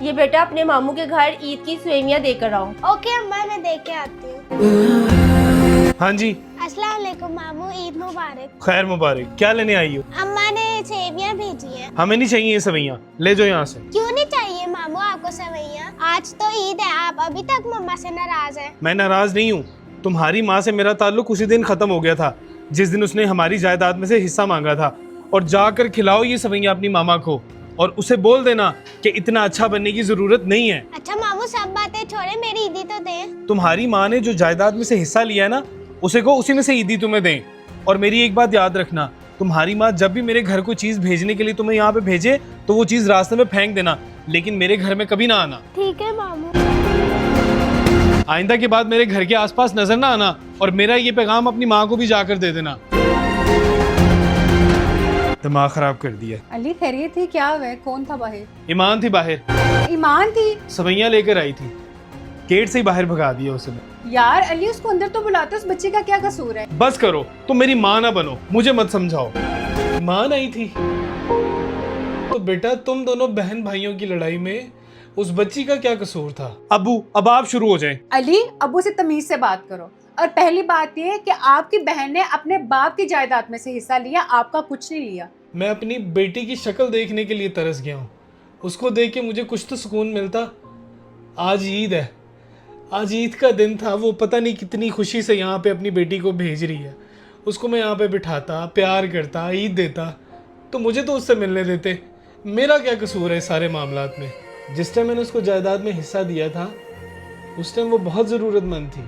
ये बेटा अपने मामू के घर ईद की सेवियां देकर आओ। ओके अम्मा, मैं दे के आती हूँ। हाँ जी। अस्सलाम वालेकुम मामू, ईद मुबारक। खैर मुबारक। क्या लेने आई हो? अम्मा ने सेवियां भेजी है। हमें नहीं चाहिए ये सवैयां, ले जाओ यहाँ से। क्यों नहीं चाहिए मामू आपको सेवैयां? आज तो ईद है, आप अभी तक मम्मा से नाराज है। मैं नाराज नहीं हूँ। तुम्हारी माँ से मेरा ताल्लुक उसी दिन खत्म हो गया था जिस दिन उसने हमारी जायदाद में से हिस्सा मांगा था। और जाकर खिलाओ ये सवैयां अपनी मामा को और उसे बोल देना कि इतना अच्छा बनने की जरूरत नहीं है। अच्छा मामू, सब बातें छोड़े, मेरी ईदी तो दे। तुम्हारी माँ ने जो जायदाद में से हिस्सा लिया है ना, उसे को उसी में से ईदी तुम्हें दें। और मेरी एक बात याद रखना, तुम्हारी माँ जब भी मेरे घर कोई चीज भेजने के लिए तुम्हें यहाँ पे भेजे तो वो चीज रास्ते में फेंक देना, लेकिन मेरे घर में कभी ना आना। ठीक है मामू। आइंदा के बाद मेरे घर के आसपास नजर ना आना और मेरा ये पैगाम अपनी माँ को भी जाकर दे देना। दिमाग खराब कर दिया। अली खैरियत थी? क्या हुआ? कौन था बाहर? ईमान थी बाहर। ईमान थी? सवैयां लेकर आई थी, गेट से ही बाहर भगा दिया उसने। यार अली, उसको अंदर तो बुलाते, उस बच्चे का क्या कसूर है? बस करो, तुम मेरी माँ ना बनो, मुझे मत समझाओ। ईमान आई थी तो बेटा तुम दोनों बहन भाइयों की लड़ाई में उस बच्ची का क्या कसूर था? अबू अब आप शुरू हो जाएं। अली, अबू से तमीज से बात करो। और पहली बात ये कि आपकी बहन ने अपने बाप की जायदाद में से हिस्सा लिया, आपका कुछ नहीं लिया। मैं अपनी बेटी की शक्ल देखने के लिए तरस गया हूँ। उसको देख के मुझे कुछ तो सुकून मिलता। आज ईद है, आज ईद का दिन था। वो पता नहीं कितनी खुशी से यहाँ पे अपनी बेटी को भेज रही है। उसको मैं यहाँ पे बिठाता, प्यार करता, ईद देता, तो मुझे तो उससे मिलने देते। मेरा क्या कसूर है इस सारे मामलात में? जिस टाइम मैंने उसको जायदाद में हिस्सा दिया था उस टाइम वो बहुत ज़रूरतमंद थी,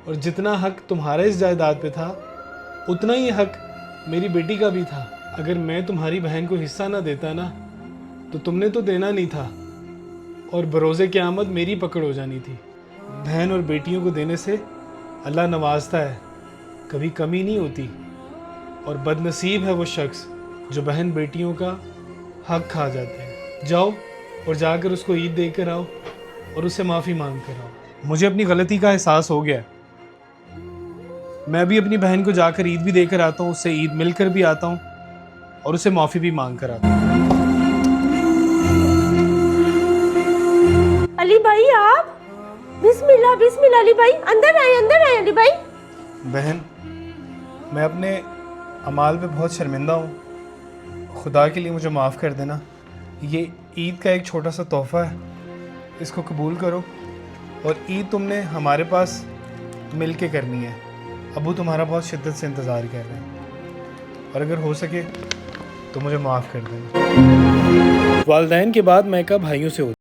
और जितना हक तुम्हारा इस जायदाद पे था उतना ही हक मेरी बेटी का भी था। अगर मैं तुम्हारी बहन को हिस्सा ना देता ना तो तुमने तो देना नहीं था और बरोज़े क़यामत मेरी पकड़ हो जानी थी। बहन और बेटियों को देने से अल्लाह नवाजता है, कभी कमी नहीं होती। और बदनसीब है वो शख्स जो बहन बेटियों का हक खा जाते हैं। जाओ और जाकर उसको ईद दे कर आओ और उससे माफ़ी मांग कर आओ। मुझे अपनी गलती का एहसास हो गया। मैं भी अपनी बहन को जाकर ईद भी देकर आता हूँ, उससे ईद मिलकर भी आता हूँ और उसे माफ़ी भी मांग कर आता हूँ। अली भाई आप, बिस्मिल्लाह बिस्मिल्लाह। अली भाई अंदर आए अली भाई। बहन, मैं अपने अमाल पे बहुत शर्मिंदा हूँ। खुदा के लिए मुझे माफ़ कर देना। ये ईद का एक छोटा सा तोहफ़ा है, इसको कबूल करो। और ईद तुमने हमारे पास मिल के करनी है। अबू तुम्हारा बहुत शिद्दत से इंतज़ार कर रहे हैं और अगर हो सके तो मुझे माफ़ कर देना। वालिदैन के बाद मैका भाइयों से होती